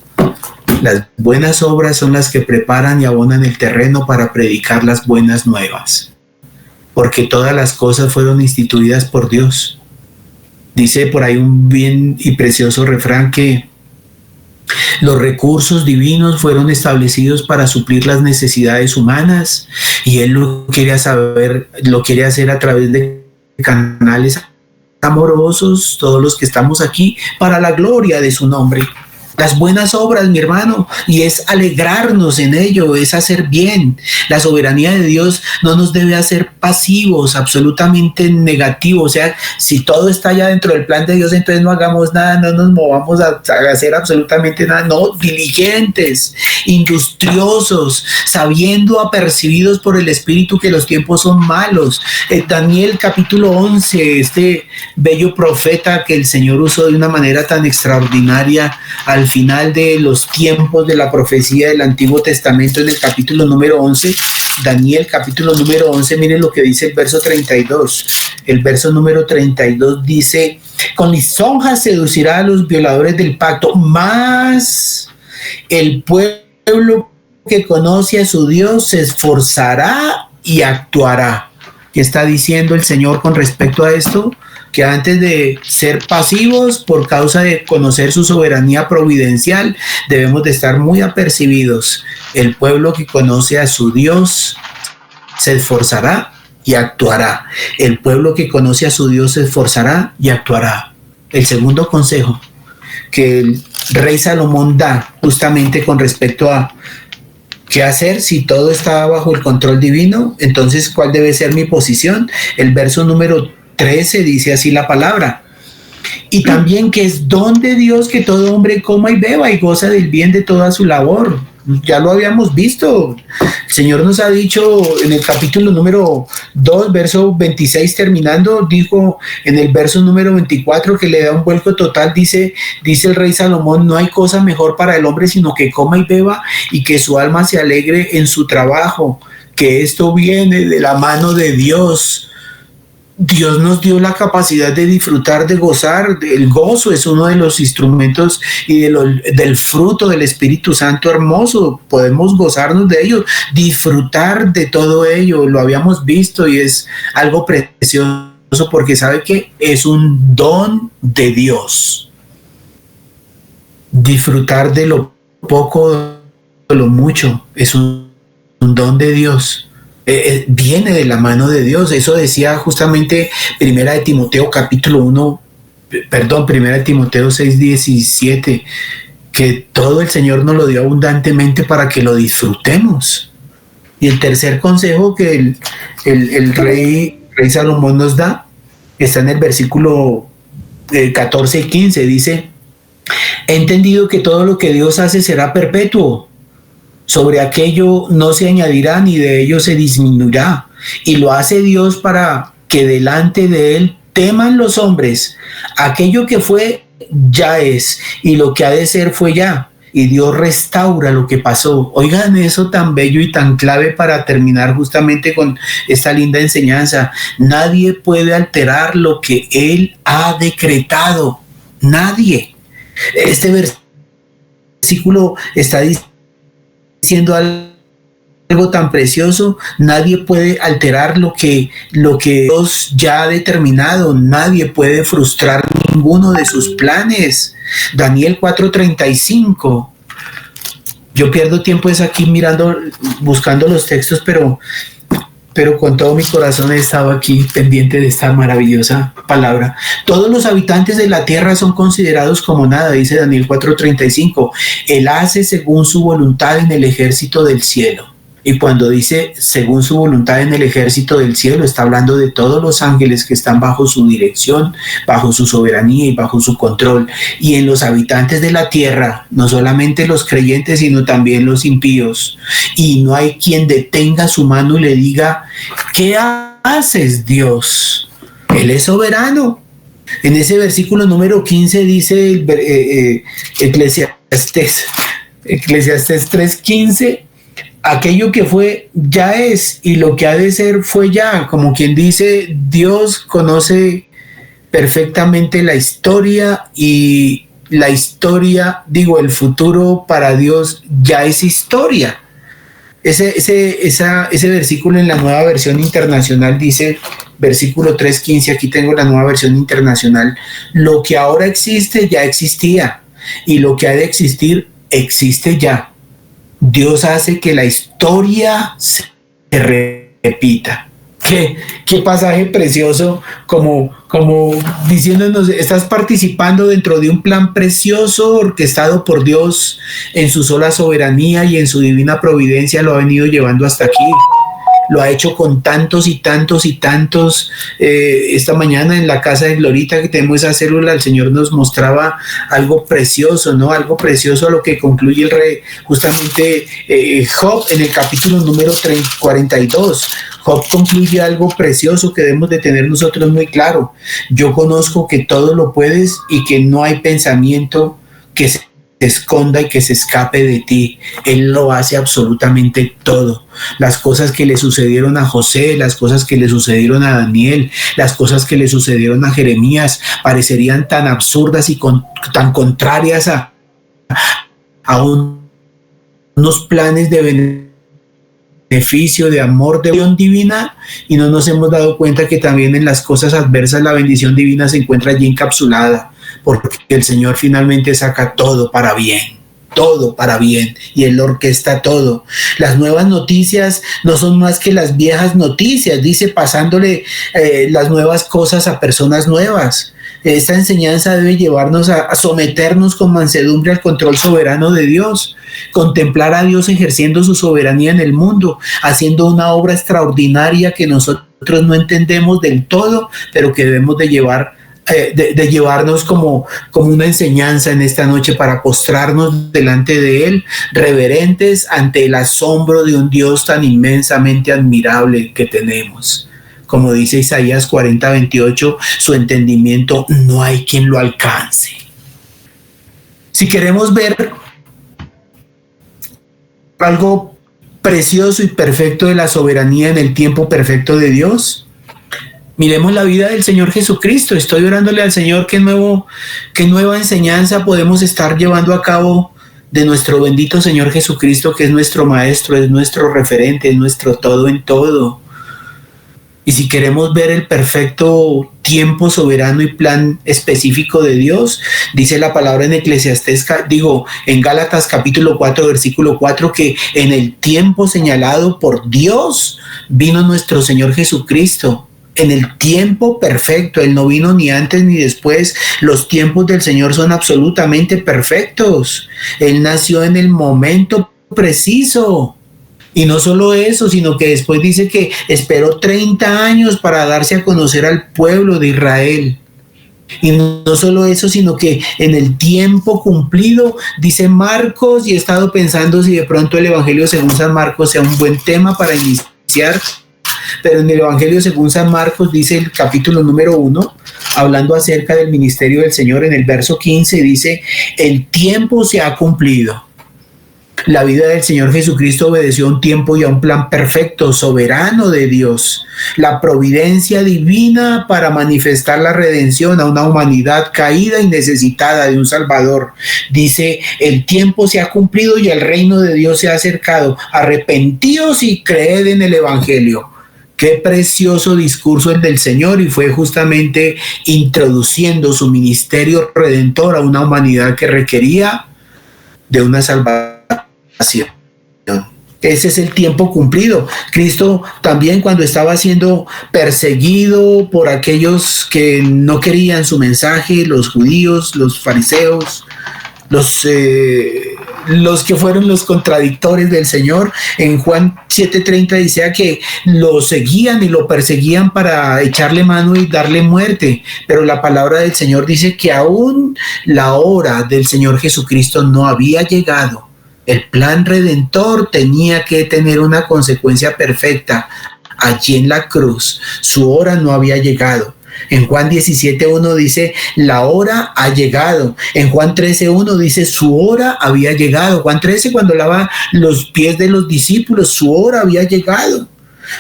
Las buenas obras son las que preparan y abonan el terreno para predicar las buenas nuevas. Porque todas las cosas fueron instituidas por Dios. Dice por ahí un bien y precioso refrán que los recursos divinos fueron establecidos para suplir las necesidades humanas y Él lo quiere hacer a través de canales amorosos, todos los que estamos aquí, para la gloria de su nombre. Las buenas obras, mi hermano, y es alegrarnos en ello, es hacer bien. La soberanía de Dios no nos debe hacer pasivos, absolutamente negativos. O sea, si todo está ya dentro del plan de Dios, entonces no hagamos nada, no nos movamos a hacer absolutamente nada. No, diligentes, industriosos, sabiendo, apercibidos por el Espíritu que los tiempos son malos. Daniel capítulo 11, este bello profeta que el Señor usó de una manera tan extraordinaria al final de los tiempos de la profecía del Antiguo Testamento, en el capítulo número 11, Daniel capítulo número 11, miren lo que dice el verso 32. El verso número 32 dice, con lisonjas seducirá a los violadores del pacto, mas el pueblo que conoce a su Dios se esforzará y actuará. ¿Qué está diciendo el Señor con respecto a esto? Que antes de ser pasivos por causa de conocer su soberanía providencial, debemos de estar muy apercibidos. El pueblo que conoce a su Dios se esforzará y actuará. El pueblo que conoce a su Dios se esforzará y actuará. El segundo consejo que el rey Salomón da justamente con respecto a ¿qué hacer si todo está bajo el control divino? Entonces, ¿cuál debe ser mi posición? El verso número 13 dice así la palabra. Y también que es don de Dios que todo hombre coma y beba y goza del bien de toda su labor. Ya lo habíamos visto. El Señor nos ha dicho en el capítulo número 2, verso 26 terminando, dijo en el verso número 24 que le da un vuelco total, dice el rey Salomón, no hay cosa mejor para el hombre sino que coma y beba y que su alma se alegre en su trabajo, que esto viene de la mano de Dios. Dios nos dio la capacidad de disfrutar, de gozar. El gozo es uno de los instrumentos y del fruto del Espíritu Santo hermoso. Podemos gozarnos de ello, disfrutar de todo ello. Lo habíamos visto y es algo precioso porque sabe que es un don de Dios. Disfrutar de lo poco, de lo mucho, es un don de Dios. Viene de la mano de Dios. Eso decía justamente Primera de Timoteo 6:17, que todo el Señor nos lo dio abundantemente para que lo disfrutemos. Y el tercer consejo que el rey Salomón nos da está en el versículo 14 y 15, dice, he entendido que todo lo que Dios hace será perpetuo. Sobre aquello no se añadirá ni de ello se disminuirá. Y lo hace Dios para que delante de Él teman los hombres. Aquello que fue, ya es. Y lo que ha de ser, fue ya. Y Dios restaura lo que pasó. Oigan eso tan bello y tan clave para terminar justamente con esta linda enseñanza. Nadie puede alterar lo que Él ha decretado. Nadie. Este versículo está diciendo algo tan precioso. Nadie puede alterar lo que Dios ya ha determinado. Nadie puede frustrar ninguno de sus planes. Daniel 4:35. Yo pierdo tiempo es aquí buscando los textos, pero con todo mi corazón he estado aquí pendiente de esta maravillosa palabra. Todos los habitantes de la tierra son considerados como nada, dice Daniel 4:35. Él hace según su voluntad en el ejército del cielo. Y cuando dice según su voluntad en el ejército del cielo, está hablando de todos los ángeles que están bajo su dirección, bajo su soberanía y bajo su control. Y en los habitantes de la tierra, no solamente los creyentes, sino también los impíos. Y no hay quien detenga su mano y le diga, ¿qué haces, Dios? Él es soberano. En ese versículo número 15 dice Eclesiastés 3:15, aquello que fue ya es, y lo que ha de ser fue ya. Como quien dice, Dios conoce perfectamente la historia, y la historia, el futuro para Dios ya es historia. Ese versículo en la Nueva Versión Internacional dice, versículo 3:15, aquí tengo la Nueva Versión Internacional, lo que ahora existe ya existía, y lo que ha de existir existe ya. Dios hace que la historia se repita. Qué pasaje precioso, como diciéndonos, estás participando dentro de un plan precioso orquestado por Dios en su sola soberanía y en su divina providencia. Lo ha venido llevando hasta aquí. Lo ha hecho con tantos y tantos y tantos. Esta mañana en la casa de Glorita, que tenemos esa célula, el Señor nos mostraba algo precioso, ¿no? Algo precioso a lo que concluye el rey, justamente Job, en el capítulo número 42. Job concluye algo precioso que debemos de tener nosotros muy claro. Yo conozco que todo lo puedes y que no hay pensamiento que se esconda y que se escape de ti. Él lo hace absolutamente todo. Las cosas que le sucedieron a José, las cosas que le sucedieron a Daniel, las cosas que le sucedieron a Jeremías, parecerían tan absurdas y tan contrarias a unos planes de beneficio, de amor, de bendición divina, y no nos hemos dado cuenta que también en las cosas adversas la bendición divina se encuentra allí encapsulada, porque el Señor finalmente saca todo para bien, y Él orquesta todo. Las nuevas noticias no son más que las viejas noticias, dice, pasándole las nuevas cosas a personas nuevas. Esta enseñanza debe llevarnos a someternos con mansedumbre al control soberano de Dios, contemplar a Dios ejerciendo su soberanía en el mundo, haciendo una obra extraordinaria que nosotros no entendemos del todo, pero que debemos de llevarnos como una enseñanza en esta noche, para postrarnos delante de Él, reverentes ante el asombro de un Dios tan inmensamente admirable que tenemos. Como dice Isaías 40:28, su entendimiento no hay quien lo alcance. Si queremos ver algo precioso y perfecto de la soberanía en el tiempo perfecto de Dios, miremos la vida del Señor Jesucristo. Estoy orándole al Señor qué nueva enseñanza podemos estar llevando a cabo de nuestro bendito Señor Jesucristo, que es nuestro Maestro, es nuestro referente, es nuestro todo en todo. Y si queremos ver el perfecto tiempo soberano y plan específico de Dios, dice la palabra en en Gálatas capítulo 4, versículo 4, que en el tiempo señalado por Dios vino nuestro Señor Jesucristo. En el tiempo perfecto. Él no vino ni antes ni después. Los tiempos del Señor son absolutamente perfectos. Él nació en el momento preciso. Y no solo eso, sino que después dice que esperó 30 años para darse a conocer al pueblo de Israel. Y no solo eso, sino que en el tiempo cumplido, dice Marcos, y he estado pensando si de pronto el Evangelio según San Marcos sea un buen tema para iniciar, pero en el Evangelio según San Marcos dice el capítulo número 1, hablando acerca del ministerio del Señor, en el verso 15 dice, el tiempo se ha cumplido. La vida del Señor Jesucristo obedeció a un tiempo y a un plan perfecto, soberano de Dios. La providencia divina para manifestar la redención a una humanidad caída y necesitada de un Salvador. Dice, el tiempo se ha cumplido y el reino de Dios se ha acercado. Arrepentíos y creed en el Evangelio. Qué precioso discurso el del Señor, y fue justamente introduciendo su ministerio redentor a una humanidad que requería de una salvación. Ese es el tiempo cumplido. Cristo también, cuando estaba siendo perseguido por aquellos que no querían su mensaje, los judíos, los fariseos, los que fueron los contradictores del Señor. En Juan 7:30 dice que lo seguían y lo perseguían para echarle mano y darle muerte, pero la palabra del Señor dice que aún la hora del Señor Jesucristo no había llegado. El plan redentor tenía que tener una consecuencia perfecta allí en la cruz. Su hora no había llegado. En Juan 17:1 dice, la hora ha llegado. En Juan 13:1 dice, su hora había llegado. Juan 13, cuando lava los pies de los discípulos, su hora había llegado.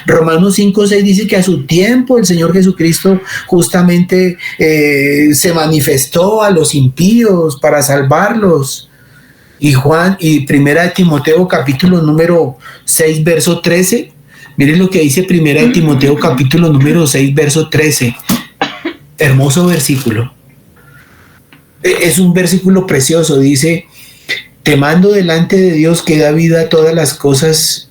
Romanos 5:6 dice que a su tiempo el Señor Jesucristo justamente se manifestó a los impíos para salvarlos. Y primera de Timoteo capítulo número 6 verso 13, miren lo que dice primera de Timoteo capítulo número 6 verso 13. Hermoso versículo. Es un versículo precioso. Dice, te mando delante de Dios que da vida a todas las cosas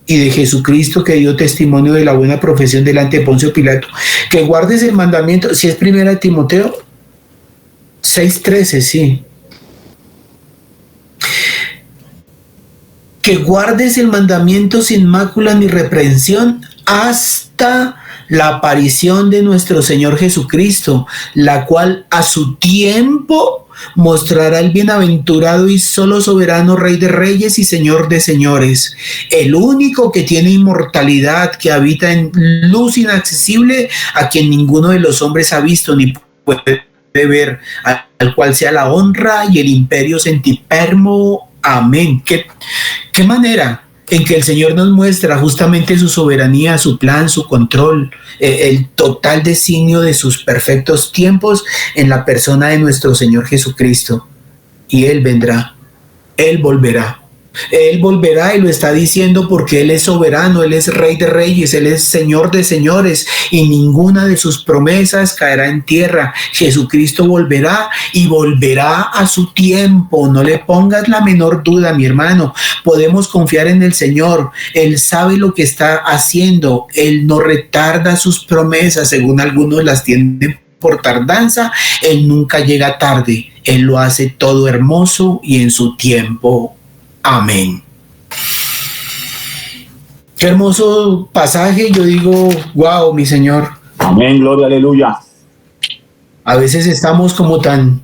y de Jesucristo que dio testimonio de la buena profesión delante de Poncio Pilato, que guardes el mandamiento. Si es primera de Timoteo 6:13, sí. Que guardes el mandamiento sin mácula ni reprensión hasta la aparición de nuestro Señor Jesucristo, la cual a su tiempo mostrará el bienaventurado y solo soberano Rey de Reyes y Señor de Señores, el único que tiene inmortalidad, que habita en luz inaccesible, a quien ninguno de los hombres ha visto ni puede ver, al cual sea la honra y el imperio sempiterno. Amén. ¿Qué manera en que el Señor nos muestra justamente su soberanía, su plan, su control, el total designio de sus perfectos tiempos en la persona de nuestro Señor Jesucristo? Y Él vendrá, Él volverá. Él volverá y lo está diciendo porque Él es soberano, Él es Rey de Reyes, Él es Señor de Señores y ninguna de sus promesas caerá en tierra. Jesucristo volverá y volverá a su tiempo. No le pongas la menor duda, mi hermano. Podemos confiar en el Señor. Él sabe lo que está haciendo. Él no retarda sus promesas, según algunos las tienen por tardanza. Él nunca llega tarde. Él lo hace todo hermoso y en su tiempo. Amén. Qué hermoso pasaje. Yo digo, wow, mi Señor. Amén, gloria, aleluya. A veces estamos como tan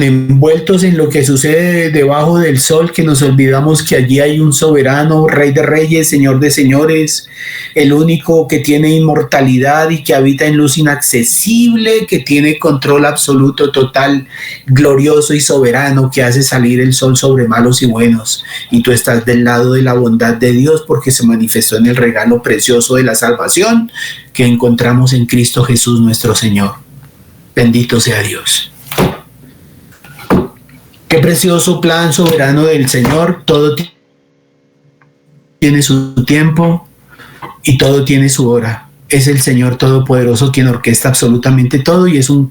envueltos en lo que sucede debajo del sol que nos olvidamos que allí hay un soberano, Rey de Reyes, Señor de Señores, el único que tiene inmortalidad y que habita en luz inaccesible, que tiene control absoluto, total, glorioso y soberano, que hace salir el sol sobre malos y buenos. Y tú estás del lado de la bondad de Dios porque se manifestó en el regalo precioso de la salvación que encontramos en Cristo Jesús nuestro Señor. Bendito sea Dios. Qué precioso plan soberano del Señor. Todo tiene su tiempo y todo tiene su hora. Es el Señor Todopoderoso quien orquesta absolutamente todo y es un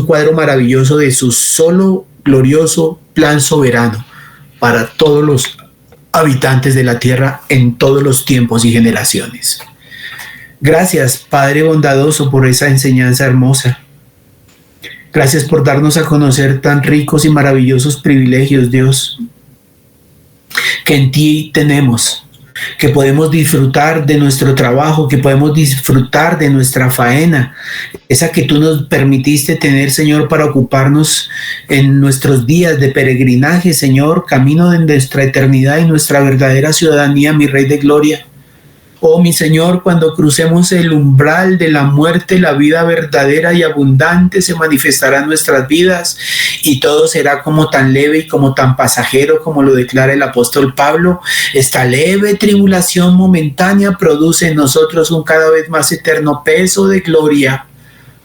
cuadro maravilloso de su solo glorioso plan soberano para todos los habitantes de la tierra en todos los tiempos y generaciones. Gracias, Padre bondadoso, por esa enseñanza hermosa. Gracias por darnos a conocer tan ricos y maravillosos privilegios, Dios, que en ti tenemos, que podemos disfrutar de nuestro trabajo, que podemos disfrutar de nuestra faena, esa que tú nos permitiste tener, Señor, para ocuparnos en nuestros días de peregrinaje, Señor, camino de nuestra eternidad y nuestra verdadera ciudadanía, mi Rey de Gloria. Oh, mi Señor, cuando crucemos el umbral de la muerte, la vida verdadera y abundante se manifestará en nuestras vidas y todo será como tan leve y como tan pasajero, como lo declara el apóstol Pablo. Esta leve tribulación momentánea produce en nosotros un cada vez más eterno peso de gloria.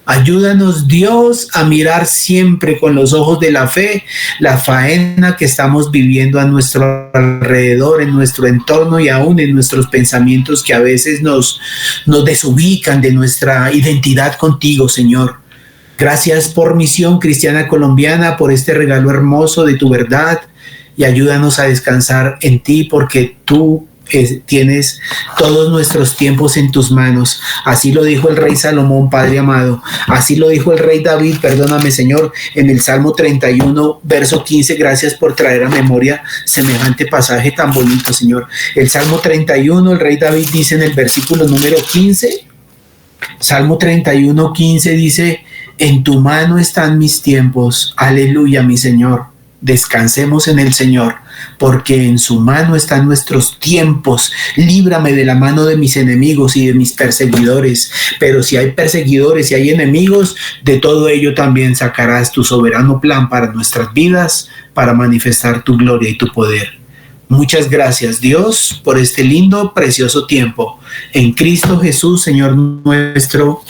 Ayúdanos, Dios, a mirar siempre con los ojos de la fe la faena que estamos viviendo a nuestro alrededor, en nuestro entorno y aún en nuestros pensamientos que a veces nos desubican de nuestra identidad contigo, Señor. Gracias por Misión Cristiana Colombiana, por este regalo hermoso de tu verdad y ayúdanos a descansar en ti porque tú tienes todos nuestros tiempos en tus manos. Así lo dijo el rey Salomón, Padre amado. Así lo dijo el rey David, perdóname, Señor, en el Salmo 31, verso 15. Gracias por traer a memoria semejante pasaje tan bonito, Señor. El Salmo 31, el rey David dice en el versículo número 15, Salmo 31, 15 dice: en tu mano están mis tiempos. Aleluya, mi Señor. Descansemos en el Señor, porque en su mano están nuestros tiempos. Líbrame de la mano de mis enemigos y de mis perseguidores. Pero si hay perseguidores, si hay enemigos, de todo ello también sacarás tu soberano plan para nuestras vidas, para manifestar tu gloria y tu poder. Muchas gracias, Dios, por este lindo, precioso tiempo. En Cristo Jesús, Señor nuestro.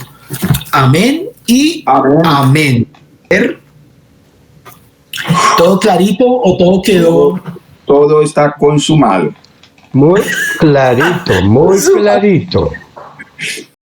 Amén y amén. ¿Todo clarito o todo quedó? Todo está consumado. Muy clarito, muy clarito.